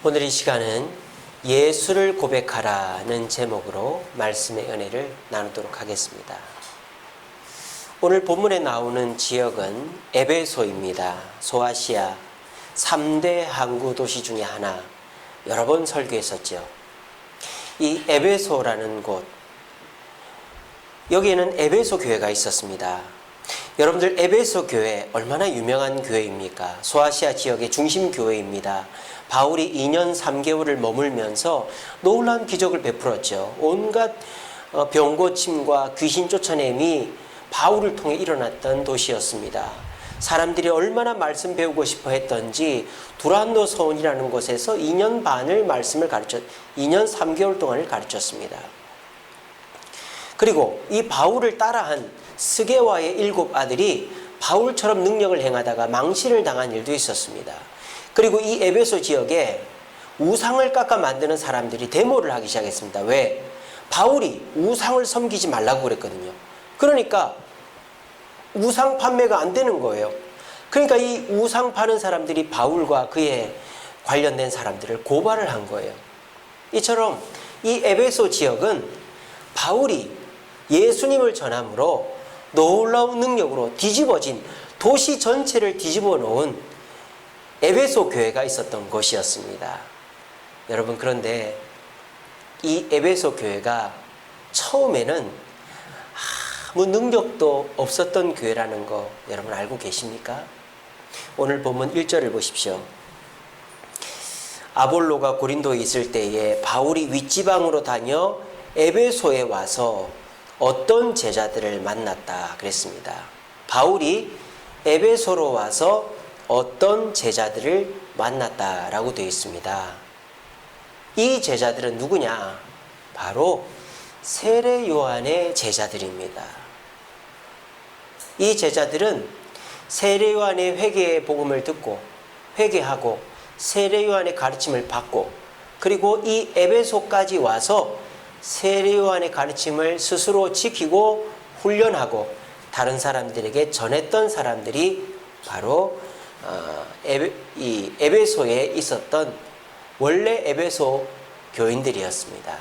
오늘 이 시간은 예수를 고백하라는 제목으로 말씀의 은혜를 나누도록 하겠습니다. 오늘 본문에 나오는 지역은 에베소입니다. 소아시아 3대 항구 도시 중에 하나, 여러 번 설교했었죠. 이 에베소라는 곳, 여기에는 에베소 교회가 있었습니다. 여러분들, 에베소 교회 얼마나 유명한 교회입니까? 소아시아 지역의 중심 교회입니다. 바울이 2년 3개월을 머물면서 놀라운 기적을 베풀었죠. 온갖 병고침과 귀신 쫓아냄이 바울을 통해 일어났던 도시였습니다. 사람들이 얼마나 말씀 배우고 싶어 했던지 두란노 서원이라는 곳에서 2년 반을 말씀을 2년 3개월 동안을 가르쳤습니다. 그리고 이 바울을 따라한 스게와의 7 아들이 바울처럼 능력을 행하다가 망신을 당한 일도 있었습니다. 그리고 이 에베소 지역에 우상을 깎아 만드는 사람들이 데모를 하기 시작했습니다. 왜? 바울이 우상을 섬기지 말라고 그랬거든요. 그러니까 우상 판매가 안 되는 거예요. 그러니까 이 우상 파는 사람들이 바울과 그에 관련된 사람들을 고발을 한 거예요. 이처럼 이 에베소 지역은 바울이 예수님을 전함으로 놀라운 능력으로 뒤집어진, 도시 전체를 뒤집어 놓은 에베소 교회가 있었던 곳이었습니다. 여러분, 그런데 이 에베소 교회가 처음에는 아무 능력도 없었던 교회라는 거 여러분 알고 계십니까? 오늘 본문 1절을 보십시오. 아볼로가 고린도에 있을 때에 바울이 윗지방으로 다녀 에베소에 와서 어떤 제자들을 만났다 그랬습니다. 바울이 에베소로 와서 어떤 제자들을 만났다라고 되어 있습니다. 이 제자들은 누구냐? 바로 세례 요한의 제자들입니다. 이 제자들은 세례 요한의 회개의 복음을 듣고 회개하고 세례 요한의 가르침을 받고, 그리고 이 에베소까지 와서 세례 요한의 가르침을 스스로 지키고 훈련하고 다른 사람들에게 전했던 사람들이 바로 이 에베소에 있었던 원래 에베소 교인들이었습니다.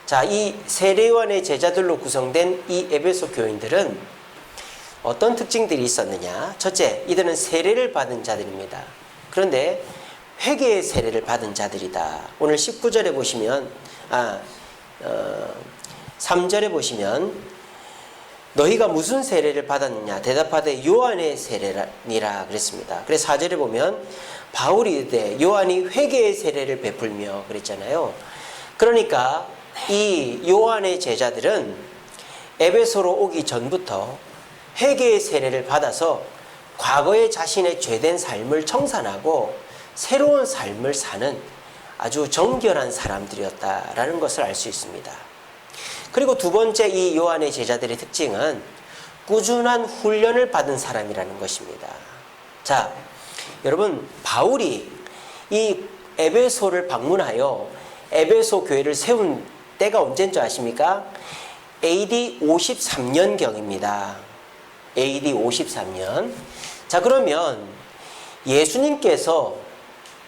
자, 이 세례 요한의 제자들로 구성된 이 에베소 교인들은 어떤 특징들이 있었느냐? 첫째, 이들은 세례를 받은 자들입니다. 그런데 회개의 세례를 받은 자들이다. 오늘 19절에 보시면 3절에 보시면 너희가 무슨 세례를 받았느냐? 대답하되 요한의 세례니라 그랬습니다. 그래서 4절에 보면 바울이 이르되 요한이 회개의 세례를 베풀며 그랬잖아요. 그러니까 이 요한의 제자들은 에베소로 오기 전부터 회개의 세례를 받아서 과거의 자신의 죄된 삶을 청산하고 새로운 삶을 사는 아주 정결한 사람들이었다라는 것을 알 수 있습니다. 그리고 두 번째, 이 요한의 제자들의 특징은 꾸준한 훈련을 받은 사람이라는 것입니다. 자, 여러분, 바울이 이 에베소를 방문하여 에베소 교회를 세운 때가 언제인 줄 아십니까? AD 53년경입니다. AD 53년. 자, 그러면 예수님께서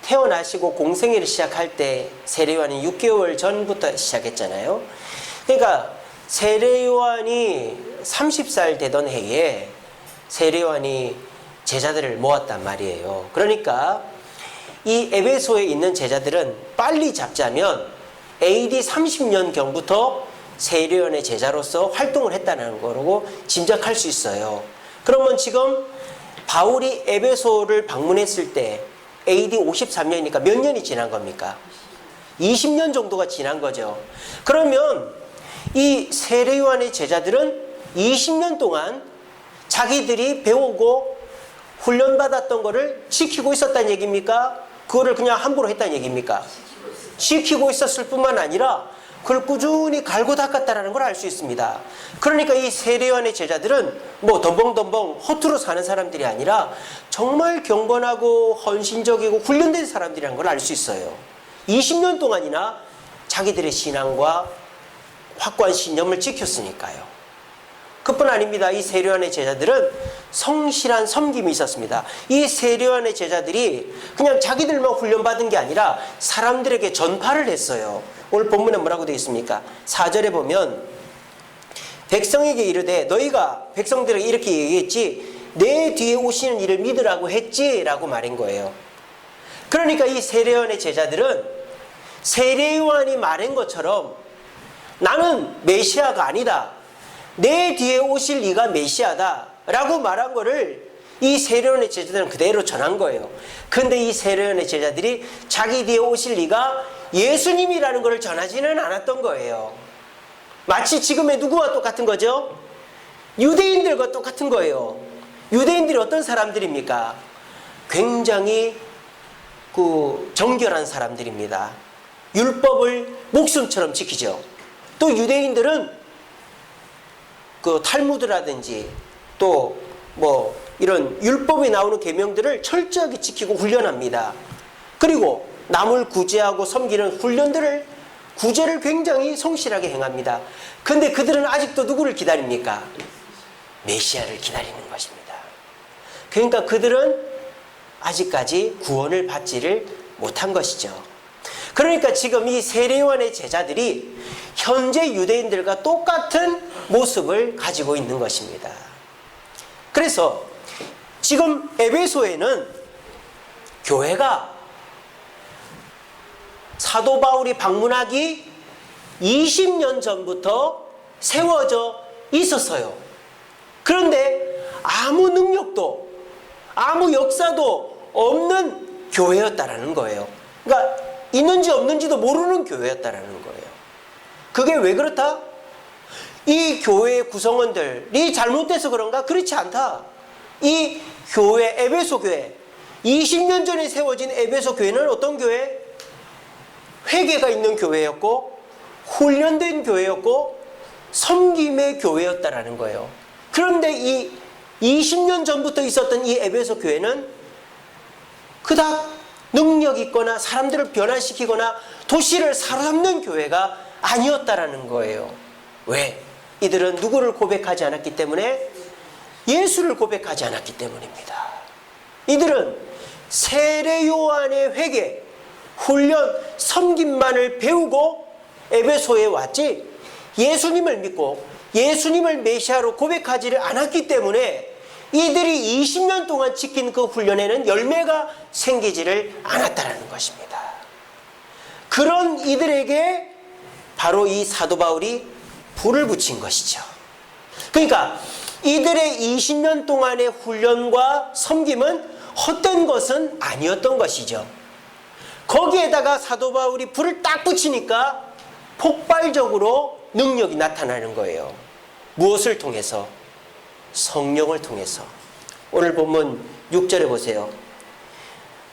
태어나시고 공생애를 시작할 때 세례 요한이 6개월 전부터 시작했잖아요. 그러니까 세례 요한이 30살 되던 해에 세례 요한이 제자들을 모았단 말이에요. 그러니까 이 에베소에 있는 제자들은 빨리 잡자면 AD 30년경부터 세례 요한의 제자로서 활동을 했다는 거라고 짐작할 수 있어요. 그러면 지금 바울이 에베소를 방문했을 때 AD 53년이니까 몇 년이 지난 겁니까? 20년 정도가 지난 거죠. 그러면 이 세례 요한의 제자들은 20년 동안 자기들이 배우고 훈련받았던 거를 지키고 있었다는 얘기입니까? 그거를 그냥 함부로 했다는 얘기입니까? 지키고 있었을 뿐만 아니라 그걸 꾸준히 갈고 닦았다는 걸 알 수 있습니다. 그러니까 이 세례 요한의 제자들은 뭐 덤벙덤벙 허투루 사는 사람들이 아니라 정말 경건하고 헌신적이고 훈련된 사람들이라는 걸 알 수 있어요. 20년 동안이나 자기들의 신앙과 확고한 신념을 지켰으니까요. 그뿐 아닙니다. 이 세례요한의 제자들은 성실한 섬김이 있었습니다. 이 세례요한의 제자들이 그냥 자기들만 훈련받은 게 아니라 사람들에게 전파를 했어요. 오늘 본문에 뭐라고 되어 있습니까? 4절에 보면 백성에게 이르되 너희가 백성들에게 이렇게 얘기했지 내 뒤에 오시는 이를 믿으라고 했지 라고 말한 거예요. 그러니까 이 세례요한의 제자들은 세례요한이 말한 것처럼 나는 메시아가 아니다, 내 뒤에 오실 이가 메시아다 라고 말한 거를 이 세례요한의 제자들은 그대로 전한 거예요. 근데 이 세례요한의 제자들이 자기 뒤에 오실 이가 예수님이라는 것을 전하지는 않았던 거예요. 마치 지금의 누구와 똑같은 거죠? 유대인들과 똑같은 거예요. 유대인들이 어떤 사람들입니까? 굉장히 정결한 사람들입니다. 율법을 목숨처럼 지키죠. 또 유대인들은 탈무드라든지 또 이런 율법에 나오는 계명들을 철저하게 지키고 훈련합니다. 그리고 남을 구제하고 섬기는 구제를 굉장히 성실하게 행합니다. 근데 그들은 아직도 누구를 기다립니까? 메시아를 기다리는 것입니다. 그러니까 그들은 아직까지 구원을 받지를 못한 것이죠. 그러니까 지금 이 세례요한의 제자들이 현재 유대인들과 똑같은 모습을 가지고 있는 것입니다. 그래서 지금 에베소에는 교회가 사도 바울이 방문하기 20년 전부터 세워져 있었어요. 그런데 아무 능력도 아무 역사도 없는 교회였다라는 거예요. 그러니까 있는지 없는지도 모르는 교회였다라는 거예요. 그게 왜 그렇다? 이 교회의 구성원들이 잘못돼서 그런가? 그렇지 않다. 이 교회, 에베소 교회, 20년 전에 세워진 에베소 교회는 어떤 교회? 회개가 있는 교회였고 훈련된 교회였고 섬김의 교회였다라는 거예요. 그런데 이 20년 전부터 있었던 이 에베소 교회는 그닥 능력 있거나 사람들을 변화시키거나 도시를 사로잡는 교회가 아니었다라는 거예요. 왜? 이들은 누구를 고백하지 않았기 때문에? 예수를 고백하지 않았기 때문입니다. 이들은 세례요한의 회개, 훈련, 섬김만을 배우고 에베소에 왔지 예수님을 믿고 예수님을 메시아로 고백하지를 않았기 때문에 이들이 20년 동안 지킨 그 훈련에는 열매가 생기지를 않았다는 것입니다. 그런 이들에게 바로 이 사도 바울이 불을 붙인 것이죠. 그러니까 이들의 20년 동안의 훈련과 섬김은 헛된 것은 아니었던 것이죠. 거기에다가 사도 바울이 불을 딱 붙이니까 폭발적으로 능력이 나타나는 거예요. 무엇을 통해서? 성령을 통해서. 오늘 본문 6절에 보세요.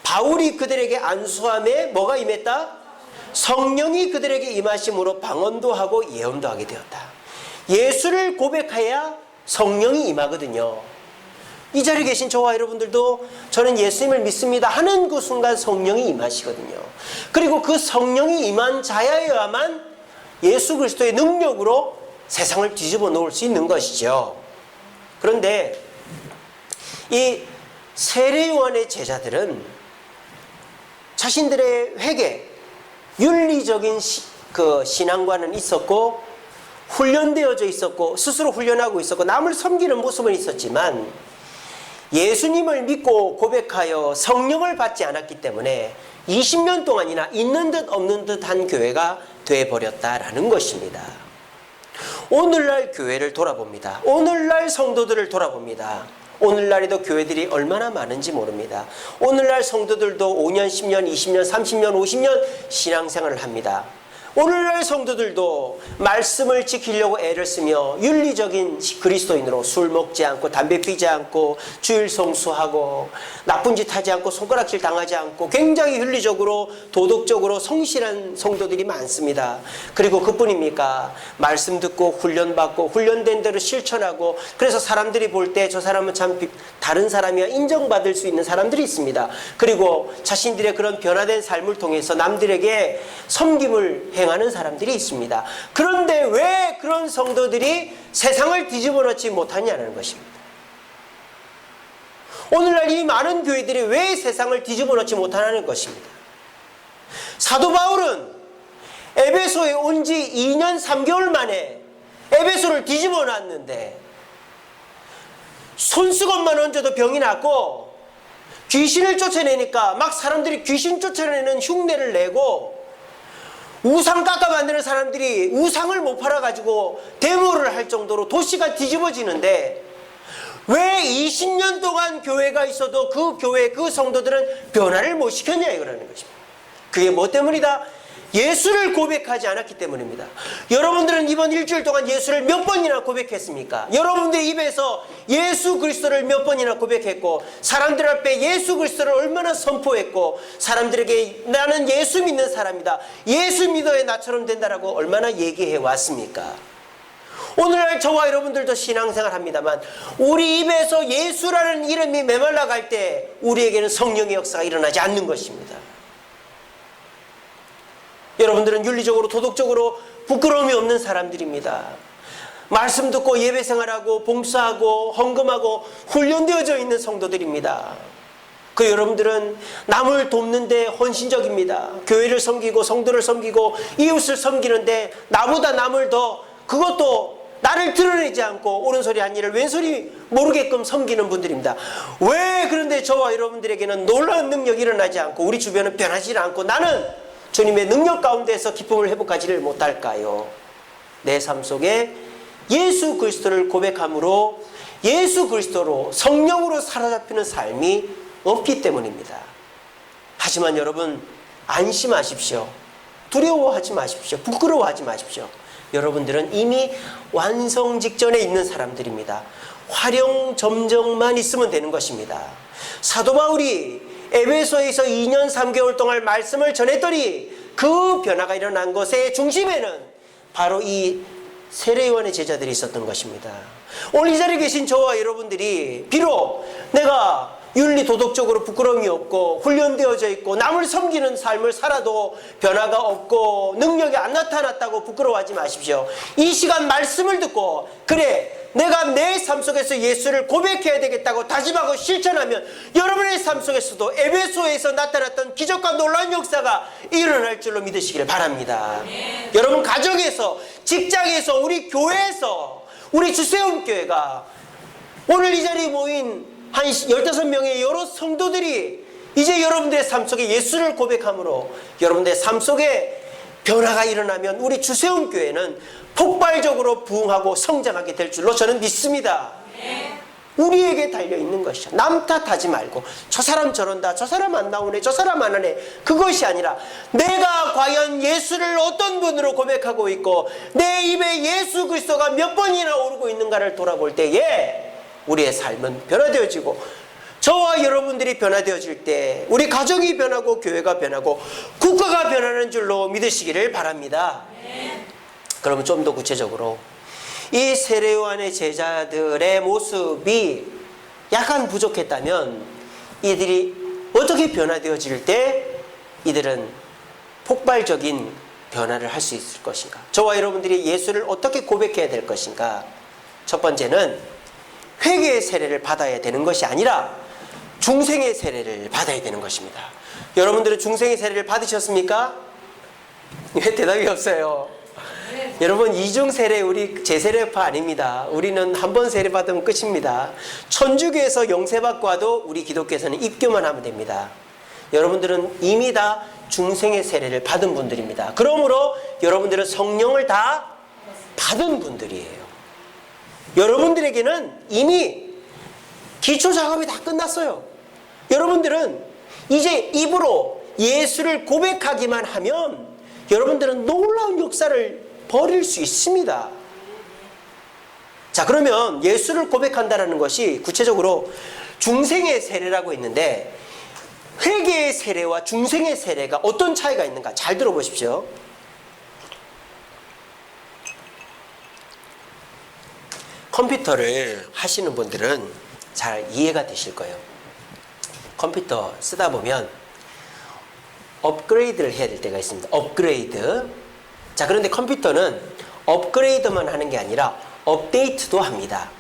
바울이 그들에게 안수함에 뭐가 임했다? 성령이 그들에게 임하심으로 방언도 하고 예언도 하게 되었다. 예수를 고백해야 성령이 임하거든요. 이 자리에 계신 저와 여러분들도 저는 예수님을 믿습니다 하는 그 순간 성령이 임하시거든요. 그리고 그 성령이 임한 자여야만 예수 그리스도의 능력으로 세상을 뒤집어 놓을 수 있는 것이죠. 그런데 이 세례요한의 제자들은 자신들의 회개, 윤리적인 신앙관은 있었고 훈련되어져 있었고 스스로 훈련하고 있었고 남을 섬기는 모습은 있었지만 예수님을 믿고 고백하여 성령을 받지 않았기 때문에 20년 동안이나 있는 듯 없는 듯한 교회가 되어버렸다라는 것입니다. 오늘날 교회를 돌아봅니다. 오늘날 성도들을 돌아봅니다. 오늘날에도 교회들이 얼마나 많은지 모릅니다. 오늘날 성도들도 5년, 10년, 20년, 30년, 50년 신앙생활을 합니다. 오늘날 성도들도 말씀을 지키려고 애를 쓰며 윤리적인 그리스도인으로 술 먹지 않고 담배 피지 않고 주일 성수하고 나쁜 짓 하지 않고 손가락질 당하지 않고 굉장히 윤리적으로 도덕적으로 성실한 성도들이 많습니다. 그리고 그뿐입니까? 말씀 듣고 훈련받고 훈련된 대로 실천하고 그래서 사람들이 볼 때 저 사람은 참 다른 사람이야 인정받을 수 있는 사람들이 있습니다. 그리고 자신들의 그런 변화된 삶을 통해서 남들에게 섬김을 해 고생하는 사람들이 있습니다. 그런데 왜 그런 성도들이 세상을 뒤집어 놓지 못하냐는 것입니다. 오늘날 이 많은 교회들이 왜 세상을 뒤집어 놓지 못하는 것입니다. 사도 바울은 에베소에 온 지 2년 3개월 만에 에베소를 뒤집어 놨는데 손수건만 얹어도 병이 났고, 귀신을 쫓아내니까 막 사람들이 귀신 쫓아내는 흉내를 내고, 우상 깎아 만드는 사람들이 우상을 못 팔아가지고 데모를 할 정도로 도시가 뒤집어지는데, 왜 20년 동안 교회가 있어도 그 교회 그 성도들은 변화를 못 시켰냐 이거라는 것입니다. 그게 뭐 때문이다? 예수를 고백하지 않았기 때문입니다. 여러분들은 이번 일주일 동안 예수를 몇 번이나 고백했습니까? 여러분들의 입에서 예수 그리스도를 몇 번이나 고백했고, 사람들 앞에 예수 그리스도를 얼마나 선포했고, 사람들에게 나는 예수 믿는 사람이다, 예수 믿어야 나처럼 된다라고 얼마나 얘기해 왔습니까? 오늘날 저와 여러분들도 신앙생활 합니다만, 우리 입에서 예수라는 이름이 메말라갈 때 우리에게는 성령의 역사가 일어나지 않는 것입니다. 여러분들은 윤리적으로 도덕적으로 부끄러움이 없는 사람들입니다. 말씀 듣고 예배생활하고 봉사하고 헌금하고 훈련되어져 있는 성도들입니다. 그 여러분들은 남을 돕는데 헌신적입니다. 교회를 섬기고 성도를 섬기고 이웃을 섬기는데 나보다 남을 더, 그것도 나를 드러내지 않고 옳은소리 한 일을 왼소리 모르게끔 섬기는 분들입니다. 왜 그런데 저와 여러분들에게는 놀라운 능력이 일어나지 않고 우리 주변은 변하지 않고 나는 주님의 능력 가운데서 기쁨을 회복하지를 못할까요? 내 삶 속에 예수 그리스도를 고백함으로 예수 그리스도로 성령으로 사로잡히는 삶이 없기 때문입니다. 하지만 여러분, 안심하십시오. 두려워하지 마십시오. 부끄러워하지 마십시오. 여러분들은 이미 완성 직전에 있는 사람들입니다. 활용 점정만 있으면 되는 것입니다. 사도 바울이 에베소에서 2년 3개월 동안 말씀을 전했더니 그 변화가 일어난 것의 중심에는 바로 이 세례요한의 제자들이 있었던 것입니다. 오늘 이 자리에 계신 저와 여러분들이 비록 내가 윤리 도덕적으로 부끄러움이 없고 훈련되어져 있고 남을 섬기는 삶을 살아도 변화가 없고 능력이 안 나타났다고 부끄러워하지 마십시오. 이 시간 말씀을 듣고, 그래 내가 내 삶 속에서 예수를 고백해야 되겠다고 다짐하고 실천하면 여러분의 삶 속에서도 에베소에서 나타났던 기적과 놀라운 역사가 일어날 줄로 믿으시기를 바랍니다. 여러분 가정에서, 직장에서, 우리 교회에서, 우리 주세움교회가 오늘 이 자리에 모인 한 15명의 여러 성도들이 이제 여러분들의 삶 속에 예수를 고백함으로 여러분들의 삶 속에 변화가 일어나면 우리 주세움교회는 폭발적으로 부흥하고 성장하게 될 줄로 저는 믿습니다. 우리에게 달려있는 것이죠. 남 탓하지 말고 저 사람 저런다, 저 사람 안 나오네, 저 사람 안 하네, 그것이 아니라 내가 과연 예수를 어떤 분으로 고백하고 있고 내 입에 예수 그리스도가 몇 번이나 오르고 있는가를 돌아볼 때에 우리의 삶은 변화되어지고, 저와 여러분들이 변화되어질 때 우리 가정이 변하고 교회가 변하고 국가가 변하는 줄로 믿으시기를 바랍니다. 그러면 좀 더 구체적으로 이 세례요한의 제자들의 모습이 약간 부족했다면 이들이 어떻게 변화되어질 때 이들은 폭발적인 변화를 할 수 있을 것인가? 저와 여러분들이 예수를 어떻게 고백해야 될 것인가? 첫 번째는 회개의 세례를 받아야 되는 것이 아니라 중생의 세례를 받아야 되는 것입니다. 여러분들은 중생의 세례를 받으셨습니까? 왜 대답이 없어요? 여러분, 이중 세례 우리 제세례파 아닙니다. 우리는 한 번 세례 받으면 끝입니다. 천주교에서 영세받고 와도 우리 기독교에서는 입교만 하면 됩니다. 여러분들은 이미 다 중생의 세례를 받은 분들입니다. 그러므로 여러분들은 성령을 다 받은 분들이에요. 여러분들에게는 이미 기초 작업이 다 끝났어요. 여러분들은 이제 입으로 예수를 고백하기만 하면 여러분들은 놀라운 역사를 벌일 수 있습니다. 자, 그러면 예수를 고백한다는 것이 구체적으로 중생의 세례라고 했는데, 회개의 세례와 중생의 세례가 어떤 차이가 있는가 잘 들어보십시오. 컴퓨터를 하시는 분들은 잘 이해가 되실 거예요. 컴퓨터 쓰다 보면 업그레이드를 해야 될 때가 있습니다. 업그레이드. 자, 그런데 컴퓨터는 업그레이드만 하는 게 아니라 업데이트도 합니다.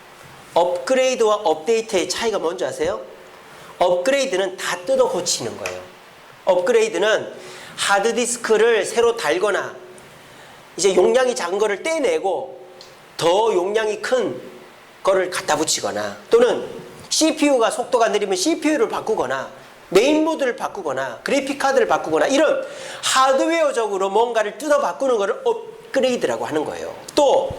업그레이드와 업데이트의 차이가 뭔지 아세요? 업그레이드는 다 뜯어 고치는 거예요. 업그레이드는 하드디스크를 새로 달거나 이제 용량이 작은 거를 떼내고 더 용량이 큰 거를 갖다 붙이거나, 또는 CPU가 속도가 느리면 CPU를 바꾸거나 메인보드를 바꾸거나 그래픽 카드를 바꾸거나, 이런 하드웨어적으로 뭔가를 뜯어 바꾸는 거를 업그레이드라고 하는 거예요. 또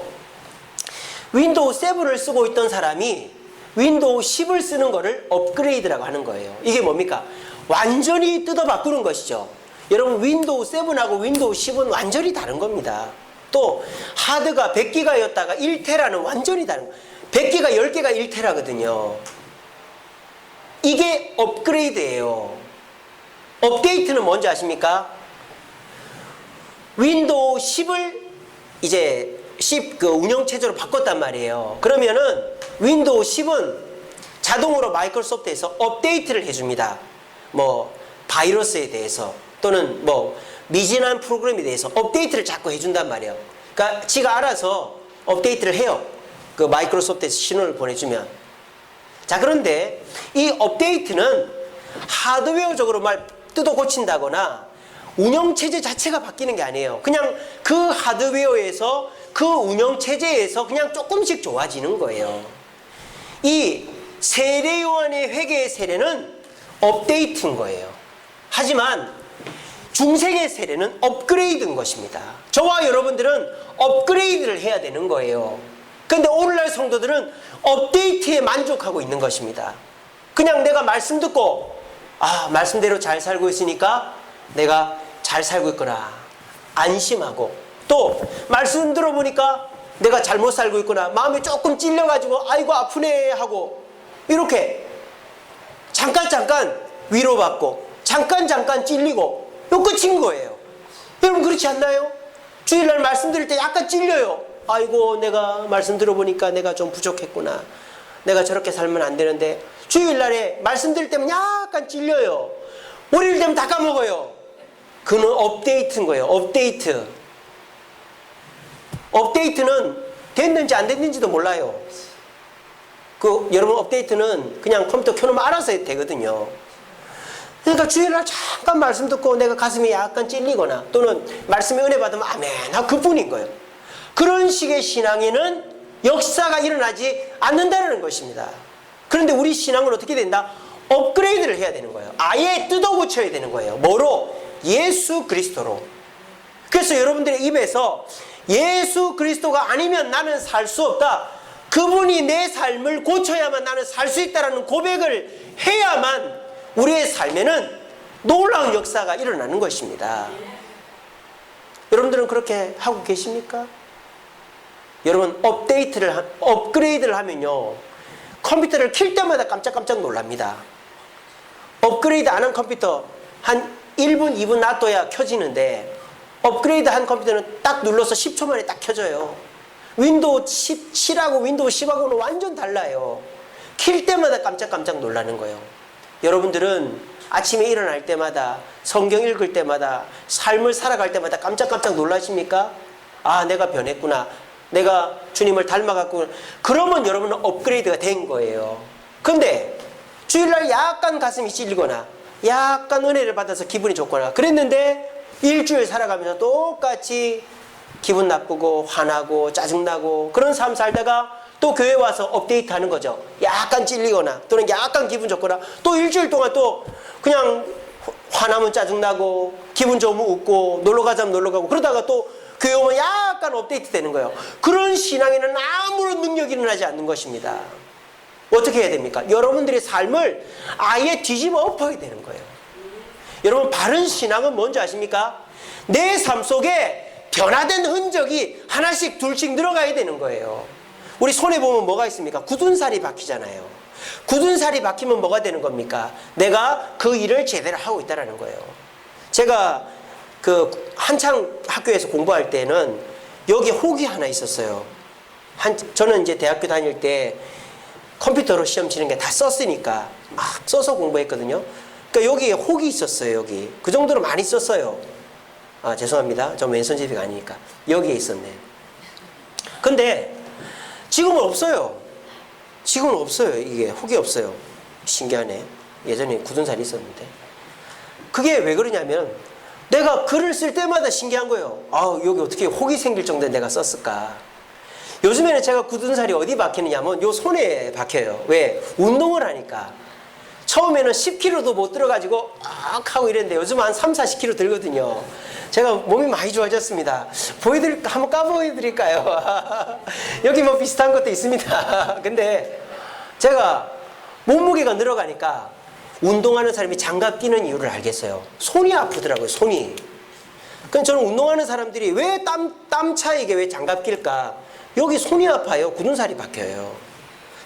윈도우 7을 쓰고 있던 사람이 윈도우 10을 쓰는 거를 업그레이드라고 하는 거예요. 이게 뭡니까? 완전히 뜯어 바꾸는 것이죠. 여러분, 윈도우 7하고 윈도우 10은 완전히 다른 겁니다. 또 하드가 100기가였다가 1테라는 완전히 다른 거예요. 100기가 10개가 1테라거든요. 이게 업그레이드예요. 업데이트는 뭔지 아십니까? 윈도우 10을 이제 10 그 운영체제로 바꿨단 말이에요. 그러면은 윈도우 10은 자동으로 마이크로소프트에서 업데이트를 해줍니다. 뭐 바이러스에 대해서 또는 뭐 미진한 프로그램에 대해서 업데이트를 자꾸 해준단 말이에요. 그러니까 지가 알아서 업데이트를 해요. 그 마이크로소프트에서 신호를 보내주면. 자, 그런데 이 업데이트는 하드웨어적으로 말 뜯어 고친다거나 운영체제 자체가 바뀌는 게 아니에요. 그냥 그 하드웨어에서 그 운영체제에서 그냥 조금씩 좋아지는 거예요. 이 세례요한의 회개의 세례는 업데이트인 거예요. 하지만 중생의 세례는 업그레이드인 것입니다. 저와 여러분들은 업그레이드를 해야 되는 거예요. 그런데 오늘날 성도들은 업데이트에 만족하고 있는 것입니다. 그냥 내가 말씀 듣고 말씀대로 잘 살고 있으니까 내가 잘 살고 있구나 안심하고, 또 말씀 들어보니까 내가 잘못 살고 있구나 마음이 조금 찔려가지고 아이고 아프네 하고, 이렇게 잠깐 위로받고 잠깐 찔리고, 요 끝인 거예요. 여러분, 그렇지 않나요? 주일날 말씀 드릴 때 약간 찔려요. 아이고, 내가 말씀 들어보니까 내가 좀 부족했구나, 내가 저렇게 살면 안 되는데. 주일날에 말씀 드릴 때면 약간 찔려요. 월요일 되면 다 까먹어요. 그는 업데이트인 거예요. 업데이트. 업데이트는 됐는지 안 됐는지도 몰라요. 여러분, 업데이트는 그냥 컴퓨터 켜놓으면 알아서 되거든요. 그러니까 주일날 잠깐 말씀 듣고 내가 가슴이 약간 찔리거나, 또는 말씀에 은혜 받으면 아멘 하고 그뿐인 거예요. 그런 식의 신앙에는 역사가 일어나지 않는다는 것입니다. 그런데 우리 신앙은 어떻게 된다? 업그레이드를 해야 되는 거예요. 아예 뜯어 고쳐야 되는 거예요. 뭐로? 예수 그리스도로. 그래서 여러분들의 입에서 예수 그리스도가 아니면 나는 살 수 없다, 그분이 내 삶을 고쳐야만 나는 살 수 있다는 고백을 해야만 우리의 삶에는 놀라운 역사가 일어나는 것입니다. 여러분들은 그렇게 하고 계십니까? 여러분, 업그레이드를 하면요, 컴퓨터를 킬 때마다 깜짝깜짝 놀랍니다. 업그레이드 안 한 컴퓨터 한 1분, 2분 놔둬야 켜지는데, 업그레이드 한 컴퓨터는 딱 눌러서 10초 만에 딱 켜져요. 윈도우 7하고 윈도우 10하고는 완전 달라요. 킬 때마다 깜짝깜짝 놀라는 거예요. 여러분들은 아침에 일어날 때마다, 성경 읽을 때마다, 삶을 살아갈 때마다 깜짝깜짝 놀라십니까? 내가 변했구나, 내가 주님을 닮아갔구나. 그러면 여러분은 업그레이드가 된 거예요. 근데 주일날 약간 가슴이 찔리거나 약간 은혜를 받아서 기분이 좋거나 그랬는데, 일주일 살아가면서 똑같이 기분 나쁘고 화나고 짜증나고 그런 삶 살다가 또 교회 와서 업데이트 하는 거죠. 약간 찔리거나 또는 약간 기분 좋거나, 또 일주일 동안 또 그냥 화나면 짜증나고 기분 좋으면 웃고 놀러 가자면 놀러 가고, 그러다가 또 교회 오면 약간 업데이트 되는 거예요. 그런 신앙에는 아무런 능력이 일어나지 않는 것입니다. 어떻게 해야 됩니까? 여러분들의 삶을 아예 뒤집어 엎어야 되는 거예요. 여러분, 바른 신앙은 뭔지 아십니까? 내 삶 속에 변화된 흔적이 하나씩 둘씩 늘어가야 되는 거예요. 우리 손에 보면 뭐가 있습니까? 굳은 살이 박히잖아요. 굳은 살이 박히면 뭐가 되는 겁니까? 내가 그 일을 제대로 하고 있다는 거예요. 제가 한창 학교에서 공부할 때는 여기 혹이 하나 있었어요. 저는 이제 대학교 다닐 때 컴퓨터로 시험 치는 게 다 썼으니까 막 써서 공부했거든요. 그러니까 여기에 혹이 있었어요. 여기 그 정도로 많이 썼어요. 아, 죄송합니다. 좀 왼손 제비가 아니니까. 여기에 있었네. 근데 지금은 없어요. 지금은 없어요. 이게 혹이 없어요. 신기하네. 예전에 굳은 살이 있었는데. 그게 왜 그러냐면 내가 글을 쓸 때마다 신기한 거예요. 아, 여기 어떻게 혹이 생길 정도에 내가 썼을까. 요즘에는 제가 굳은 살이 어디 박히느냐면 요 손에 박혀요. 왜? 운동을 하니까. 처음에는 10kg도 못 들어가지고 악 하고 이랬는데 요즘 한 3, 40kg 들거든요. 제가 몸이 많이 좋아졌습니다. 한번 까보여드릴까요? 여기 뭐 비슷한 것도 있습니다. 근데 제가 몸무게가 늘어가니까 운동하는 사람이 장갑 끼는 이유를 알겠어요. 손이 아프더라고요, 손이. 그럼 저는 운동하는 사람들이 왜 땀 차이게 왜 장갑 낄까? 여기 손이 아파요. 굳은 살이 박혀요.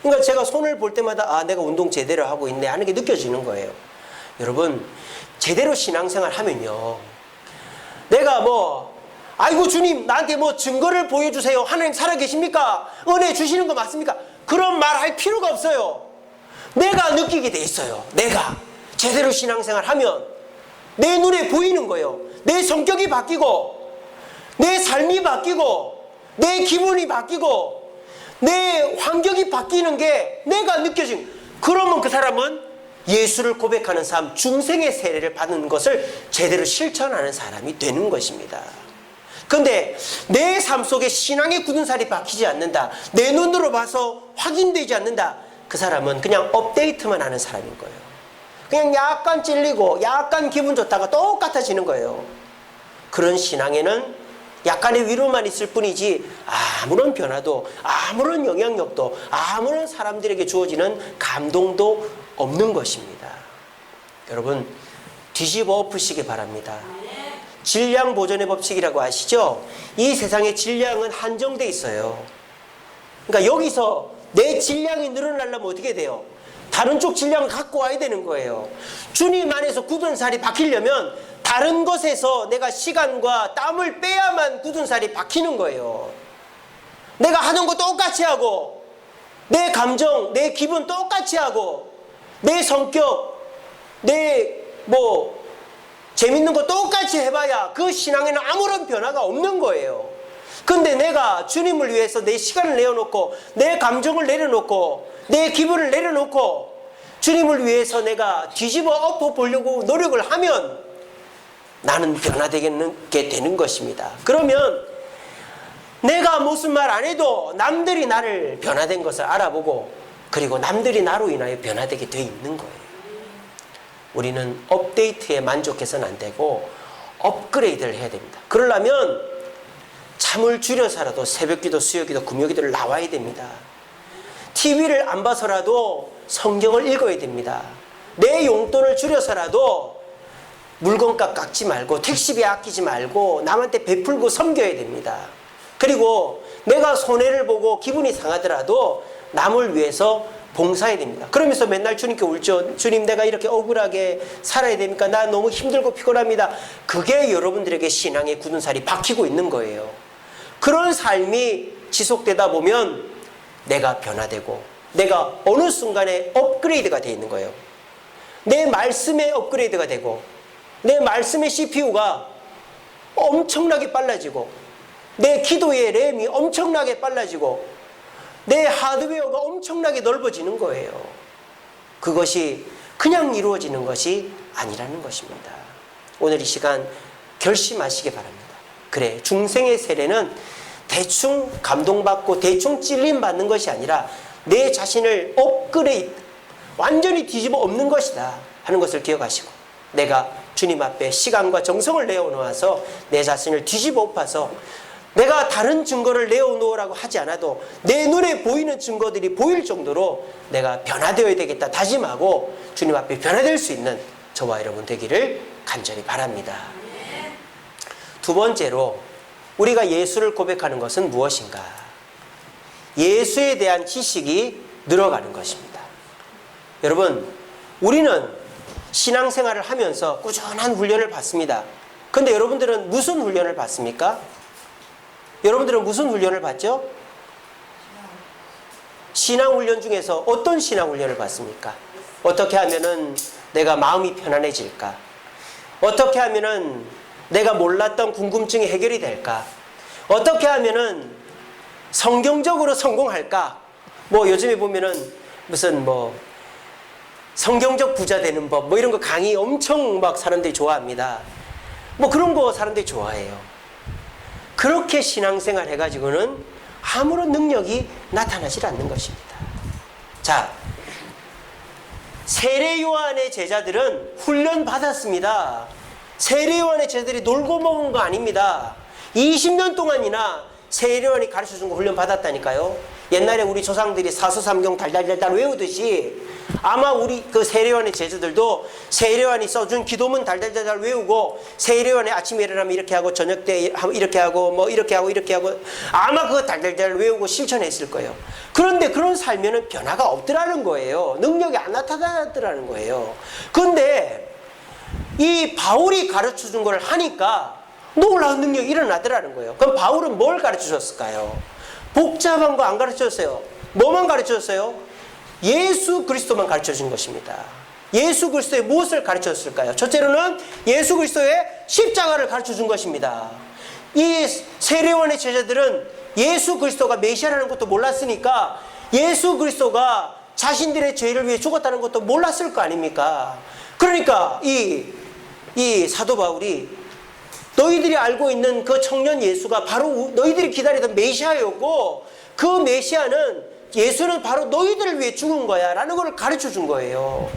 그러니까 제가 손을 볼 때마다 아, 내가 운동 제대로 하고 있네 하는 게 느껴지는 거예요. 여러분, 제대로 신앙생활 하면요. 내가 아이고 주님 나한테 증거를 보여주세요. 하나님 살아계십니까? 은혜 주시는 거 맞습니까? 그런 말 할 필요가 없어요. 내가 느끼게 돼 있어요. 내가 제대로 신앙생활 하면 내 눈에 보이는 거예요. 내 성격이 바뀌고 내 삶이 바뀌고 내 기분이 바뀌고 내 환경이 바뀌는 게 내가 느껴진. 그러면 그 사람은 예수를 고백하는 삶, 중생의 세례를 받는 것을 제대로 실천하는 사람이 되는 것입니다. 그런데 내 삶 속에 신앙의 굳은 살이 박히지 않는다, 내 눈으로 봐서 확인되지 않는다, 그 사람은 그냥 업데이트만 하는 사람인 거예요. 그냥 약간 찔리고 약간 기분 좋다가 똑같아지는 거예요. 그런 신앙에는 약간의 위로만 있을 뿐이지 아무런 변화도, 아무런 영향력도, 아무런 사람들에게 주어지는 감동도 없는 것입니다. 여러분, 뒤집어 엎으시기 바랍니다. 질량 보존의 법칙이라고 아시죠? 이 세상의 질량은 한정돼 있어요. 그러니까 여기서 내 질량이 늘어나려면 어떻게 돼요? 다른 쪽 질량을 갖고 와야 되는 거예요. 주님 안에서 굳은 살이 박히려면 다른 것에서 내가 시간과 땀을 빼야만 굳은 살이 박히는 거예요. 내가 하는 거 똑같이 하고 내 감정, 내 기분 똑같이 하고 내 성격, 내 재밌는 거 똑같이 해봐야 그 신앙에는 아무런 변화가 없는 거예요. 근데 내가 주님을 위해서 내 시간을 내어놓고 내 감정을 내려놓고 내 기분을 내려놓고 주님을 위해서 내가 뒤집어 엎어 보려고 노력을 하면 나는 변화되게 되는 것입니다. 그러면 내가 무슨 말 안 해도 남들이 나를 변화된 것을 알아보고 그리고 남들이 나로 인하여 변화되게 돼 있는 거예요. 우리는 업데이트에 만족해서는 안 되고 업그레이드를 해야 됩니다. 그러려면 잠을 줄여서라도 새벽기도, 수요기도, 금요기도를 나와야 됩니다. TV를 안 봐서라도 성경을 읽어야 됩니다. 내 용돈을 줄여서라도 물건값 깎지 말고 택시비 아끼지 말고 남한테 베풀고 섬겨야 됩니다. 그리고 내가 손해를 보고 기분이 상하더라도 남을 위해서 봉사해야 됩니다. 그러면서 맨날 주님께 울죠. 주님, 내가 이렇게 억울하게 살아야 됩니까? 나 너무 힘들고 피곤합니다. 그게 여러분들에게 신앙의 굳은 살이 박히고 있는 거예요. 그런 삶이 지속되다 보면 내가 변화되고 내가 어느 순간에 업그레이드가 되어 있는 거예요. 내 말씀에 업그레이드가 되고 내 말씀의 CPU가 엄청나게 빨라지고 내 기도의 램이 엄청나게 빨라지고 내 하드웨어가 엄청나게 넓어지는 거예요. 그것이 그냥 이루어지는 것이 아니라는 것입니다. 오늘 이 시간 결심하시기 바랍니다. 그래, 중생의 세례는 대충 감동받고 대충 찔림받는 것이 아니라 내 자신을 업그레이드, 완전히 뒤집어 엎는 것이다 하는 것을 기억하시고 내가 주님 앞에 시간과 정성을 내어놓아서 내 자신을 뒤집어 엎어서 내가 다른 증거를 내어놓으라고 하지 않아도 내 눈에 보이는 증거들이 보일 정도로 내가 변화되어야 되겠다 다짐하고 주님 앞에 변화될 수 있는 저와 여러분 되기를 간절히 바랍니다. 두 번째로 우리가 예수를 고백하는 것은 무엇인가? 예수에 대한 지식이 늘어가는 것입니다. 여러분, 우리는 신앙생활을 하면서 꾸준한 훈련을 받습니다. 그런데 여러분들은 무슨 훈련을 받습니까? 여러분들은 무슨 훈련을 받죠? 신앙훈련 중에서 어떤 신앙훈련을 받습니까? 어떻게 하면은 내가 마음이 편안해질까? 어떻게 하면은 내가 몰랐던 궁금증이 해결이 될까? 어떻게 하면은 성경적으로 성공할까? 뭐 요즘에 보면은 무슨 뭐 성경적 부자 되는 법 뭐 이런 거 강의 엄청 막 사람들이 좋아합니다. 뭐 그런 거 사람들이 좋아해요. 그렇게 신앙생활 해가지고는 아무런 능력이 나타나질 않는 것입니다. 자, 세례 요한의 제자들은 훈련 받았습니다. 세례 요한의 제자들이 놀고 먹은 거 아닙니다. 20년 동안이나 세례 요한이 가르쳐준 거 훈련 받았다니까요. 옛날에 우리 조상들이 사서삼경 달달달달 외우듯이 아마 우리 그 세례 요한의 제자들도 세례 요한이 써준 기도문 달달달달 외우고 세례 요한이 아침에 일어나면 이렇게 하고 저녁 때 이렇게 하고 뭐 이렇게 하고 아마 그거 달달달 외우고 실천했을 거예요. 그런데 그런 살면은 변화가 없더라는 거예요. 능력이 안 나타나더라는 거예요. 그런데 이 바울이 가르쳐준 걸 하니까 놀라운 능력이 일어나더라는 거예요. 그럼 바울은 뭘 가르쳐줬을까요? 복잡한 거 안 가르쳐줬어요. 뭐만 가르쳐줬어요? 예수 그리스도만 가르쳐준 것입니다. 예수 그리스도의 무엇을 가르쳤을까요? 첫째로는 예수 그리스도의 십자가를 가르쳐준 것입니다. 이 세례요한의 제자들은 예수 그리스도가 메시아라는 것도 몰랐으니까 예수 그리스도가 자신들의 죄를 위해 죽었다는 것도 몰랐을 거 아닙니까? 그러니까 이 사도 바울이 너희들이 알고 있는 그 청년 예수가 바로 너희들이 기다리던 메시아였고 그 메시아는 예수는 바로 너희들을 위해 죽은 거야 라는 걸 가르쳐 준 거예요.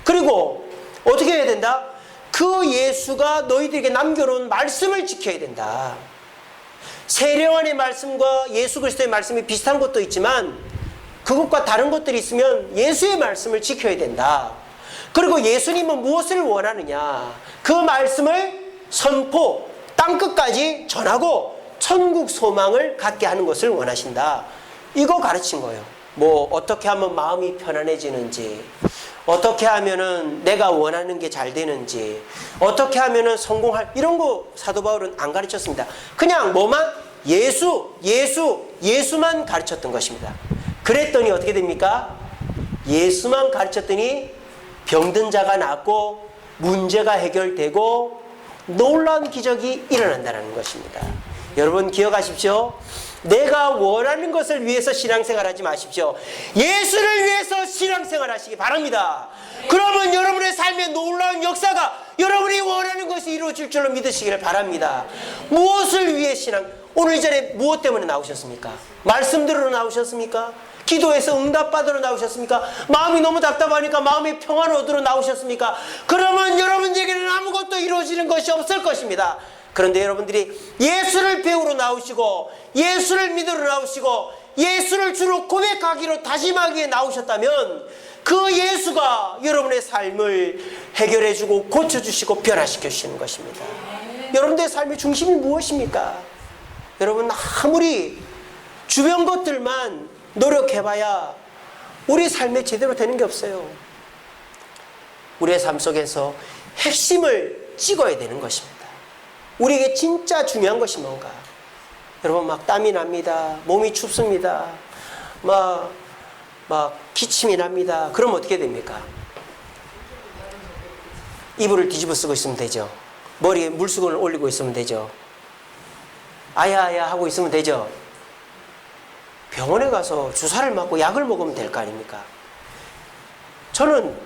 그리고 어떻게 해야 된다? 그 예수가 너희들에게 남겨놓은 말씀을 지켜야 된다. 세례요한의 말씀과 예수 그리스도의 말씀이 비슷한 것도 있지만 그것과 다른 것들이 있으면 예수의 말씀을 지켜야 된다. 그리고 예수님은 무엇을 원하느냐? 그 말씀을 선포, 땅끝까지 전하고 천국 소망을 갖게 하는 것을 원하신다. 이거 가르친 거예요. 뭐 어떻게 하면 마음이 편안해지는지, 어떻게 하면은 내가 원하는 게 잘 되는지, 어떻게 하면은 성공할, 이런 거 사도 바울은 안 가르쳤습니다. 그냥 뭐만? 예수만 가르쳤던 것입니다. 그랬더니 어떻게 됩니까? 예수만 가르쳤더니 병든 자가 낫고 문제가 해결되고 놀라운 기적이 일어난다는 것입니다. 여러분 기억하십시오. 내가 원하는 것을 위해서 신앙생활 하지 마십시오. 예수를 위해서 신앙생활 하시기 바랍니다. 그러면 여러분의 삶에 놀라운 역사가 여러분이 원하는 것이 이루어질 줄로 믿으시기를 바랍니다. 무엇을 위해 오늘 전에 무엇 때문에 나오셨습니까? 말씀 들으러 나오셨습니까? 기도해서 응답받으러 나오셨습니까? 마음이 너무 답답하니까 마음의 평안을 얻으러 나오셨습니까? 그러면 여러분에게는 아무것도 이루어지는 것이 없을 것입니다. 그런데 여러분들이 예수를 배우러 나오시고 예수를 믿으러 나오시고 예수를 주로 고백하기로 다짐하기에 나오셨다면 그 예수가 여러분의 삶을 해결해주고 고쳐주시고 변화시켜 주시는 것입니다. 여러분들의 삶의 중심이 무엇입니까? 여러분 아무리 주변 것들만 노력해봐야 우리 삶에 제대로 되는 게 없어요. 우리의 삶 속에서 핵심을 찍어야 되는 것입니다. 우리에게 진짜 중요한 것이 뭔가? 여러분 막 땀이 납니다. 몸이 춥습니다. 막 기침이 납니다. 그럼 어떻게 됩니까? 이불을 뒤집어 쓰고 있으면 되죠. 머리에 물수건을 올리고 있으면 되죠. 아야아야 하고 있으면 되죠. 병원에 가서 주사를 맞고 약을 먹으면 될 거 아닙니까? 저는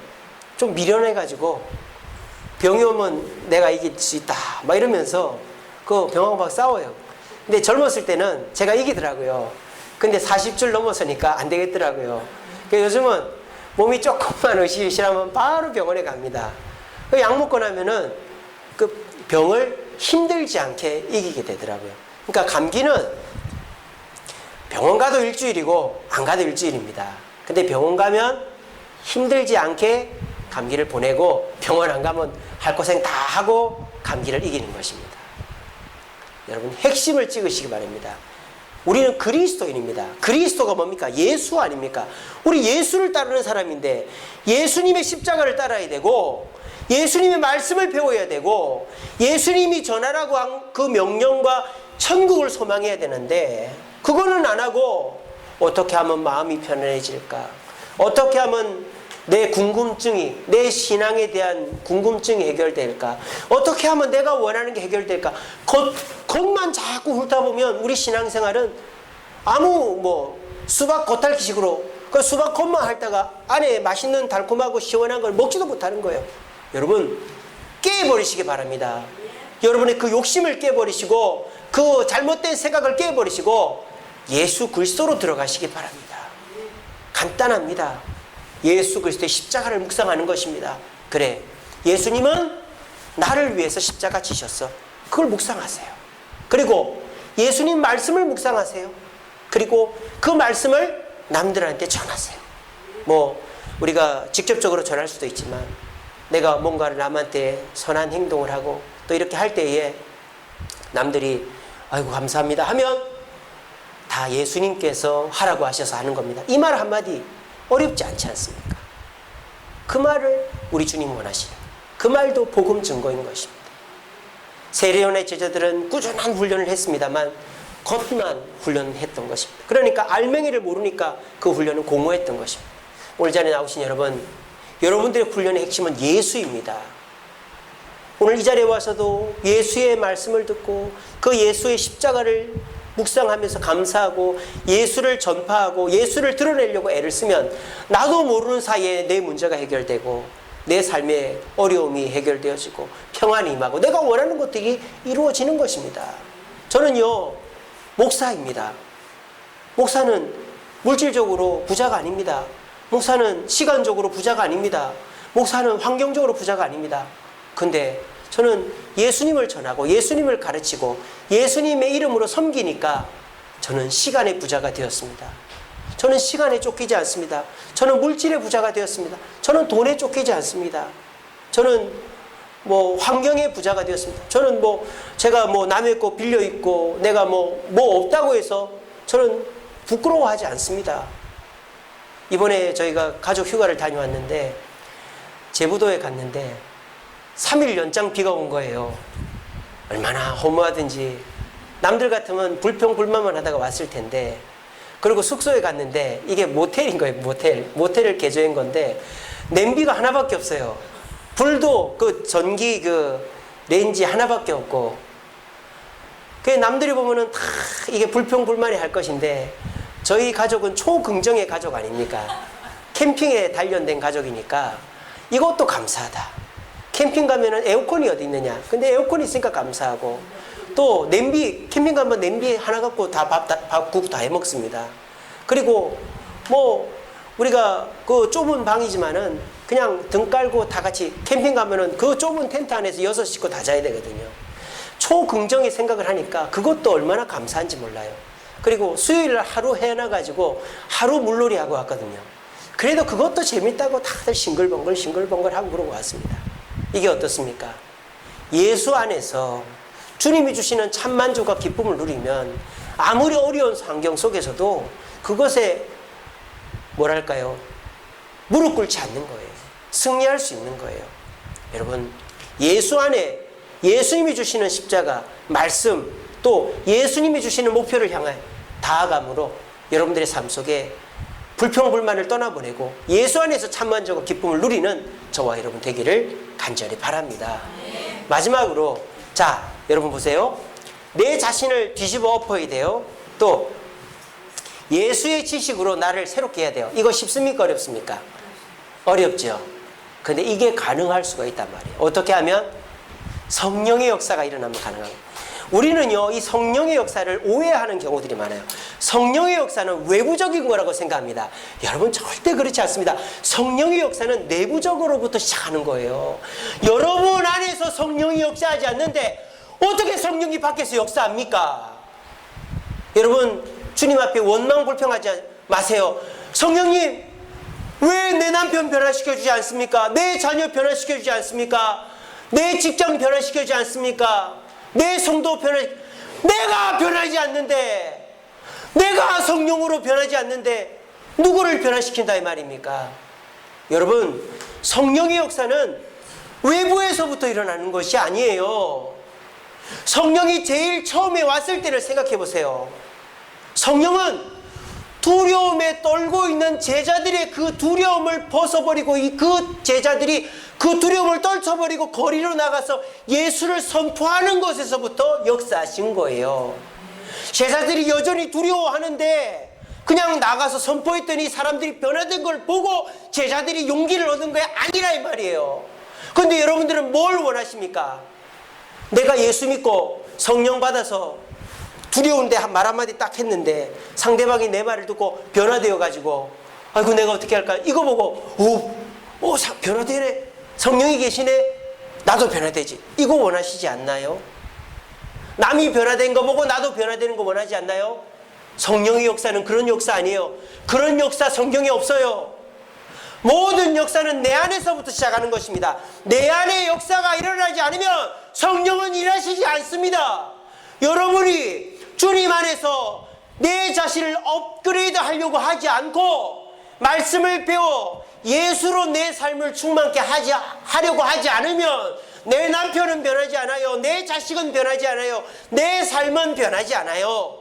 좀 미련해가지고 병이 오면 내가 이길 수 있다 막 이러면서 그 병하고 막 싸워요. 근데 젊었을 때는 제가 이기더라고요. 근데 40줄 넘어서니까 안 되겠더라고요. 그래서 요즘은 몸이 조금만 으시으시하면 바로 병원에 갑니다. 약 먹고 나면은 그 병을 힘들지 않게 이기게 되더라고요. 그러니까 감기는 병원 가도 일주일이고 안 가도 일주일입니다. 근데 병원 가면 힘들지 않게 감기를 보내고 병원 안 가면 할 고생 다 하고 감기를 이기는 것입니다. 여러분 핵심을 찍으시기 바랍니다. 우리는 그리스도인입니다. 그리스도가 뭡니까? 예수 아닙니까? 우리 예수를 따르는 사람인데 예수님의 십자가를 따라야 되고 예수님의 말씀을 배워야 되고 예수님이 전하라고 한 그 명령과 천국을 소망해야 되는데 그거는 안 하고 어떻게 하면 마음이 편안해질까? 어떻게 하면 내 궁금증이, 내 신앙에 대한 궁금증이 해결될까? 어떻게 하면 내가 원하는 게 해결될까? 겉만 자꾸 훑다 보면 우리 신앙생활은 아무 수박 겉핥기식으로 그 수박 겉만 핥다가 안에 맛있는 달콤하고 시원한 걸 먹지도 못하는 거예요. 여러분, 깨버리시기 바랍니다. 여러분의 그 욕심을 깨버리시고 그 잘못된 생각을 깨버리시고 예수 그리스도로 들어가시기 바랍니다. 간단합니다. 예수 그리스도의 십자가를 묵상하는 것입니다. 그래, 예수님은 나를 위해서 십자가 지셨어. 그걸 묵상하세요. 그리고 예수님 말씀을 묵상하세요. 그리고 그 말씀을 남들한테 전하세요. 우리가 직접적으로 전할 수도 있지만 내가 뭔가를 남한테 선한 행동을 하고 또 이렇게 할 때에 남들이 아이고 감사합니다 하면 다 예수님께서 하라고 하셔서 하는 겁니다. 이 말 한마디 어렵지 않지 않습니까? 그 말을 우리 주님 원하시는, 그 말도 복음 증거인 것입니다. 세례요한의 제자들은 꾸준한 훈련을 했습니다만 겉만 훈련했던 것입니다. 그러니까 알맹이를 모르니까 그 훈련은 공허했던 것입니다. 오늘 자리에 나오신 여러분, 여러분들의 훈련의 핵심은 예수입니다. 오늘 이 자리에 와서도 예수의 말씀을 듣고 그 예수의 십자가를 묵상하면서 감사하고 예수를 전파하고 예수를 드러내려고 애를 쓰면 나도 모르는 사이에 내 문제가 해결되고 내 삶의 어려움이 해결되어지고 평안이 임하고 내가 원하는 것들이 이루어지는 것입니다. 저는요, 목사입니다. 목사는 물질적으로 부자가 아닙니다. 목사는 시간적으로 부자가 아닙니다. 목사는 환경적으로 부자가 아닙니다. 근데 저는 예수님을 전하고 예수님을 가르치고 예수님의 이름으로 섬기니까 저는 시간의 부자가 되었습니다. 저는 시간에 쫓기지 않습니다. 저는 물질의 부자가 되었습니다. 저는 돈에 쫓기지 않습니다. 저는 환경의 부자가 되었습니다. 저는 제가 남의 거 빌려 입고 내가 없다고 해서 저는 부끄러워하지 않습니다. 이번에 저희가 가족 휴가를 다녀왔는데 제부도에 갔는데 3일 연장 비가 온 거예요. 얼마나 허무하든지. 남들 같으면 불평불만만 하다가 왔을 텐데, 그리고 숙소에 갔는데 이게 모텔인 거예요. 모텔을 개조한 건데 냄비가 하나밖에 없어요. 불도 전기 렌지 하나밖에 없고, 남들이 보면은 다 이게 불평불만이 할 것인데 저희 가족은 초긍정의 가족 아닙니까? 캠핑에 단련된 가족이니까 이것도 감사하다. 캠핑 가면은 에어컨이 어디 있느냐? 근데 에어컨이 있으니까 감사하고, 또 냄비, 캠핑 가면 냄비 하나 갖고 다 국 다 해 먹습니다. 그리고 우리가 그 좁은 방이지만은 그냥 등 깔고 다 같이 캠핑 가면은 그 좁은 텐트 안에서 6 식구 다 자야 되거든요. 초긍정의 생각을 하니까 그것도 얼마나 감사한지 몰라요. 그리고 수요일 하루 해놔가지고 하루 물놀이 하고 왔거든요. 그래도 그것도 재밌다고 다들 싱글벙글 하고 그러고 왔습니다. 이게 어떻습니까? 예수 안에서 주님이 주시는 참 만족과 기쁨을 누리면 아무리 어려운 환경 속에서도 그것에 무릎 꿇지 않는 거예요. 승리할 수 있는 거예요. 여러분, 예수 안에 예수님이 주시는 십자가, 말씀, 또 예수님이 주시는 목표를 향해 다가감으로 여러분들의 삶 속에 불평불만을 떠나보내고 예수 안에서 참만족과 기쁨을 누리는 저와 여러분 되기를 간절히 바랍니다. 마지막으로, 자, 여러분 보세요. 내 자신을 뒤집어 엎어야 돼요. 또 예수의 지식으로 나를 새롭게 해야 돼요. 이거 쉽습니까? 어렵습니까? 어렵죠. 근데 이게 가능할 수가 있단 말이에요. 어떻게 하면? 성령의 역사가 일어나면 가능합니다. 우리는요, 이 성령의 역사를 오해하는 경우들이 많아요. 성령의 역사는 외부적인 거라고 생각합니다. 여러분, 절대 그렇지 않습니다. 성령의 역사는 내부적으로부터 시작하는 거예요. 여러분 안에서 성령이 역사하지 않는데 어떻게 성령이 밖에서 역사합니까? 여러분, 주님 앞에 원망불평하지 마세요. 성령님, 왜 내 남편 변화시켜주지 않습니까? 내 자녀 변화시켜주지 않습니까? 내 직장 변화시켜주지 않습니까? 내 성도 내가 변하지 않는데, 내가 성령으로 변하지 않는데 누구를 변화시킨다 이 말입니까? 여러분, 성령의 역사는 외부에서부터 일어나는 것이 아니에요. 성령이 제일 처음에 왔을 때를 생각해 보세요. 성령은 두려움에 떨고 있는 제자들의 그 두려움을 벗어버리고 그 제자들이 그 두려움을 떨쳐버리고 거리로 나가서 예수를 선포하는 것에서부터 역사하신 거예요. 제자들이 여전히 두려워하는데 그냥 나가서 선포했더니 사람들이 변화된 걸 보고 제자들이 용기를 얻은 게 아니라 이 말이에요. 그런데 여러분들은 뭘 원하십니까? 내가 예수 믿고 성령 받아서 두려운데 말 한마디 딱 했는데 상대방이 내 말을 듣고 변화되어 가지고 아이고 내가 어떻게 할까? 이거 보고 변화되네. 성령이 계시네. 나도 변화되지. 이거 원하시지 않나요? 남이 변화된 거 보고 나도 변화되는 거 원하지 않나요? 성령의 역사는 그런 역사 아니에요. 그런 역사 성경에 없어요. 모든 역사는 내 안에서부터 시작하는 것입니다. 내 안에 역사가 일어나지 않으면 성령은 일하시지 않습니다. 여러분이 주님 안에서 내 자신을 업그레이드 하려고 하지 않고 말씀을 배워 예수로 내 삶을 충만케 하려고 하지 않으면 내 남편은 변하지 않아요. 내 자식은 변하지 않아요. 내 삶은 변하지 않아요.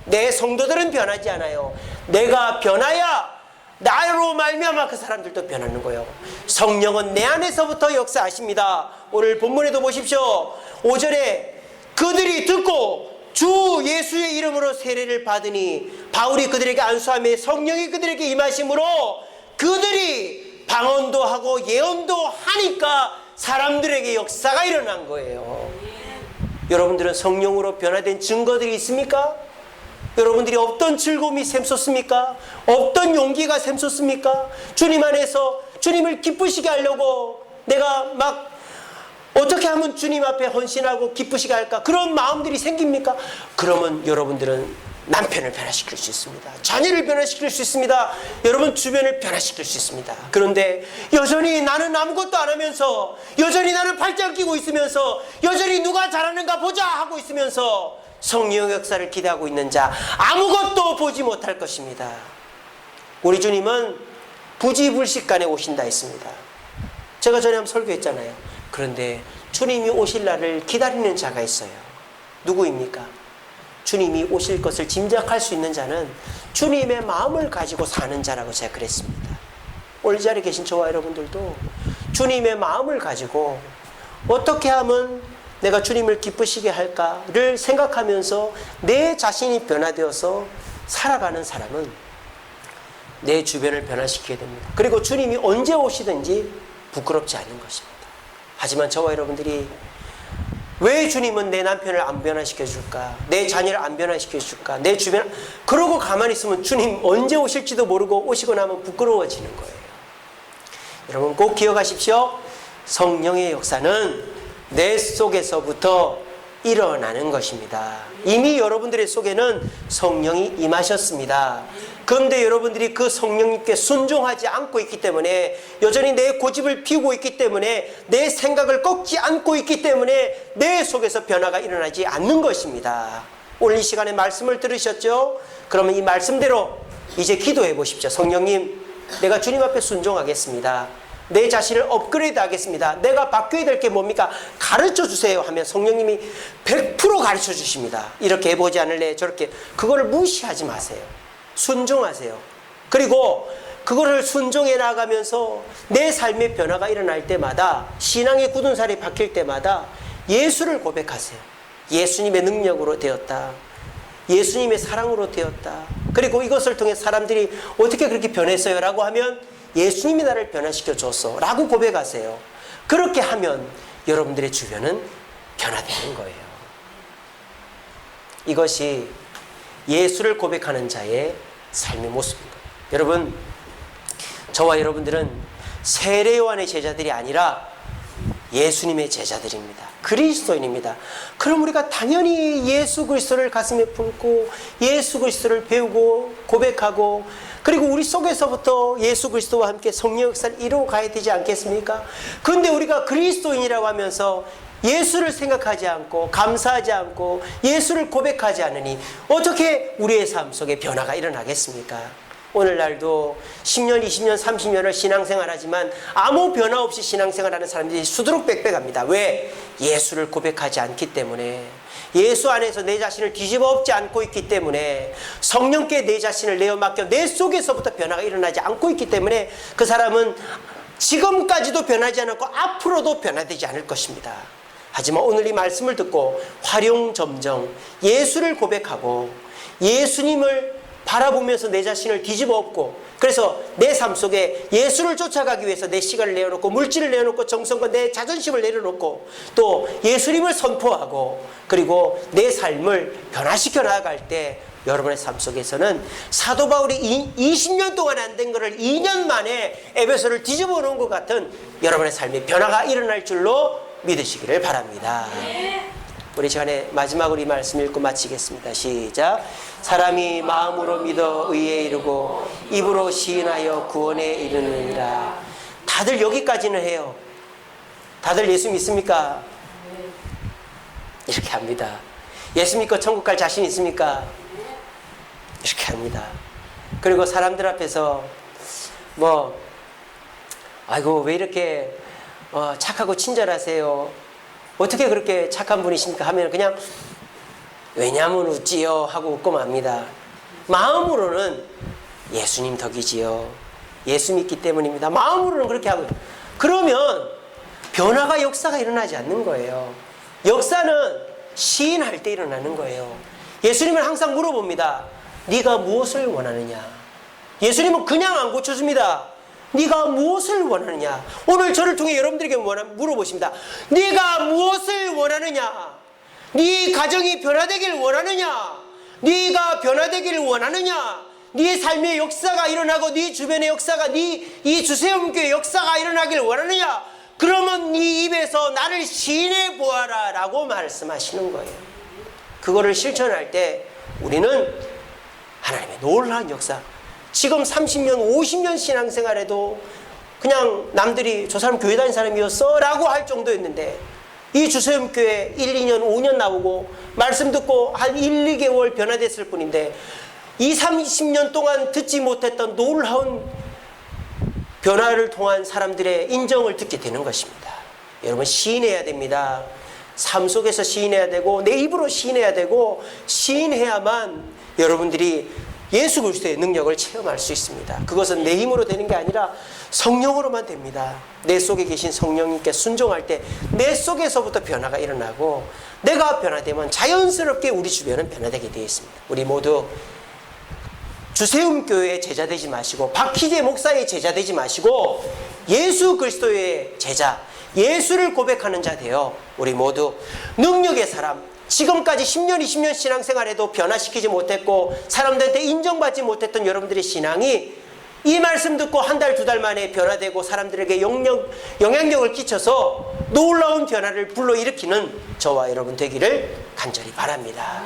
내 성도들은 변하지 않아요. 내가 변하야 나로 말미암아 그 사람들도 변하는 거예요. 성령은 내 안에서부터 역사하십니다. 오늘 본문에도 보십시오. 5절에 그들이 듣고 주 예수의 이름으로 세례를 받으니 바울이 그들에게 안수하며 성령이 그들에게 임하심으로 그들이 방언도 하고 예언도 하니까 사람들에게 역사가 일어난 거예요. 여러분들은 성령으로 변화된 증거들이 있습니까? 여러분들이 어떤 즐거움이 샘솟습니까? 어떤 용기가 샘솟습니까? 주님 안에서 주님을 기쁘시게 하려고 내가 막 어떻게 하면 주님 앞에 헌신하고 기쁘시게 할까? 그런 마음들이 생깁니까? 그러면 여러분들은 남편을 변화시킬 수 있습니다. 자녀를 변화시킬 수 있습니다. 여러분 주변을 변화시킬 수 있습니다. 그런데 여전히 나는 아무것도 안 하면서 여전히 나는 팔짱 끼고 있으면서 여전히 누가 잘하는가 보자 하고 있으면서 성령 역사를 기대하고 있는 자 아무것도 보지 못할 것입니다. 우리 주님은 부지불식간에 오신다 했습니다. 제가 전에 한번 설교했잖아요. 그런데 주님이 오실 날을 기다리는 자가 있어요. 누구입니까? 주님이 오실 것을 짐작할 수 있는 자는 주님의 마음을 가지고 사는 자라고 제가 그랬습니다. 오늘 이 자리에 계신 저와 여러분들도 주님의 마음을 가지고 어떻게 하면 내가 주님을 기쁘시게 할까를 생각하면서 내 자신이 변화되어서 살아가는 사람은 내 주변을 변화시키게 됩니다. 그리고 주님이 언제 오시든지 부끄럽지 않은 것입니다. 하지만 저와 여러분들이 왜 주님은 내 남편을 안 변화시켜줄까? 내 자녀를 안 변화시켜줄까? 내 주변 그러고 가만히 있으면 주님 언제 오실지도 모르고 오시고 나면 부끄러워지는 거예요. 여러분 꼭 기억하십시오. 성령의 역사는 내 속에서부터 일어나는 것입니다. 이미 여러분들의 속에는 성령이 임하셨습니다. 그런데 여러분들이 그 성령님께 순종하지 않고 있기 때문에 여전히 내 고집을 피우고 있기 때문에 내 생각을 꺾지 않고 있기 때문에 내 속에서 변화가 일어나지 않는 것입니다. 오늘 이 시간에 말씀을 들으셨죠? 그러면 이 말씀대로 이제 기도해 보십시오. 성령님, 내가 주님 앞에 순종하겠습니다. 내 자신을 업그레이드 하겠습니다. 내가 바뀌어야 될 게 뭡니까? 가르쳐 주세요 하면 성령님이 100% 가르쳐 주십니다. 이렇게 해보지 않을래? 저렇게. 그거를 무시하지 마세요. 순종하세요. 그리고 그거를 순종해 나가면서 내 삶의 변화가 일어날 때마다 신앙의 굳은 살이 바뀔 때마다 예수를 고백하세요. 예수님의 능력으로 되었다. 예수님의 사랑으로 되었다. 그리고 이것을 통해 사람들이 어떻게 그렇게 변했어요? 라고 하면 예수님이 나를 변화시켜 줬어 라고 고백하세요. 그렇게 하면 여러분들의 주변은 변화되는 거예요. 이것이 예수를 고백하는 자의 삶의 모습입니다. 여러분, 저와 여러분들은 세례 요한의 제자들이 아니라 예수님의 제자들입니다. 그리스도인입니다. 그럼 우리가 당연히 예수 그리스도를 가슴에 품고 예수 그리스도를 배우고 고백하고 그리고 우리 속에서부터 예수 그리스도와 함께 성령 역사를 이루어 가야 되지 않겠습니까? 그런데 우리가 그리스도인이라고 하면서 예수를 생각하지 않고 감사하지 않고 예수를 고백하지 않으니 어떻게 우리의 삶 속에 변화가 일어나겠습니까? 오늘날도 10년, 20년, 30년을 신앙생활하지만 아무 변화 없이 신앙생활하는 사람들이 수두룩 빽빽합니다. 왜? 예수를 고백하지 않기 때문에. 예수 안에서 내 자신을 뒤집어 엎지 않고 있기 때문에, 성령께 내 자신을 내어 맡겨 내 속에서부터 변화가 일어나지 않고 있기 때문에 그 사람은 지금까지도 변하지 않았고 앞으로도 변화되지 않을 것입니다. 하지만 오늘 이 말씀을 듣고 활용점정 예수를 고백하고 예수님을 바라보면서 내 자신을 뒤집어 엎고, 그래서 내 삶 속에 예수를 쫓아가기 위해서 내 시간을 내어놓고 물질을 내어놓고 정성과 내 자존심을 내려놓고 또 예수님을 선포하고, 그리고 내 삶을 변화시켜 나아갈 때 여러분의 삶 속에서는 사도 바울이 20년 동안 안 된 것을 2년 만에 에베소를 뒤집어 놓은 것 같은 여러분의 삶에 변화가 일어날 줄로 믿으시기를 바랍니다. 우리 시간에 마지막으로 이 말씀 읽고 마치겠습니다. 시작. 사람이 마음으로 믿어 의에 이르고 입으로 시인하여 구원에 이르느니라. 다들 여기까지는 해요. 다들 예수 믿습니까? 이렇게 합니다. 예수 믿고 천국 갈 자신 있습니까? 이렇게 합니다. 그리고 사람들 앞에서 아이고 왜 이렇게 착하고 친절하세요? 어떻게 그렇게 착한 분이십니까? 하면 그냥 왜냐면 웃지요 하고 웃고 맙니다. 마음으로는 예수님 덕이지요. 예수 믿기 때문입니다. 마음으로는 그렇게 하고, 그러면 변화가 역사가 일어나지 않는 거예요. 역사는 시인할 때 일어나는 거예요. 예수님은 항상 물어봅니다. 네가 무엇을 원하느냐? 예수님은 그냥 안 고쳐줍니다. 네가 무엇을 원하느냐? 오늘 저를 통해 여러분들에게 물어보십니다. 네가 무엇을 원하느냐? 네 가정이 변화되길 원하느냐? 네가 변화되기를 원하느냐? 네 삶의 역사가 일어나고 네 주변의 역사가, 이 주세움교회 역사가 일어나길 원하느냐? 그러면 네 입에서 나를 시인해 보아라 라고 말씀하시는 거예요. 그거를 실천할 때 우리는 하나님의 놀라운 역사, 지금 30년, 50년 신앙생활에도 그냥 남들이 저 사람 교회 다닌 사람이었어? 라고 할 정도였는데, 이 주세움교회 1, 2년, 5년 나오고 말씀 듣고 한 1, 2개월 변화됐을 뿐인데, 이 30년 동안 듣지 못했던 놀라운 변화를 통한 사람들의 인정을 듣게 되는 것입니다. 여러분, 시인해야 됩니다. 삶 속에서 시인해야 되고 내 입으로 시인해야 되고, 시인해야만 여러분들이 예수 그리스도의 능력을 체험할 수 있습니다. 그것은 내 힘으로 되는 게 아니라 성령으로만 됩니다. 내 속에 계신 성령님께 순종할 때 내 속에서부터 변화가 일어나고, 내가 변화되면 자연스럽게 우리 주변은 변화되게 되어 있습니다. 우리 모두 주세움교회의 제자 되지 마시고 박희재 목사의 제자 되지 마시고 예수 그리스도의 제자, 예수를 고백하는 자 되어 우리 모두 능력의 사람, 지금까지 10년, 20년 신앙생활에도 변화시키지 못했고 사람들한테 인정받지 못했던 여러분들의 신앙이 이 말씀 듣고 한 달, 두 달 만에 변화되고 사람들에게 영향력을 끼쳐서 놀라운 변화를 불러일으키는 저와 여러분 되기를 간절히 바랍니다.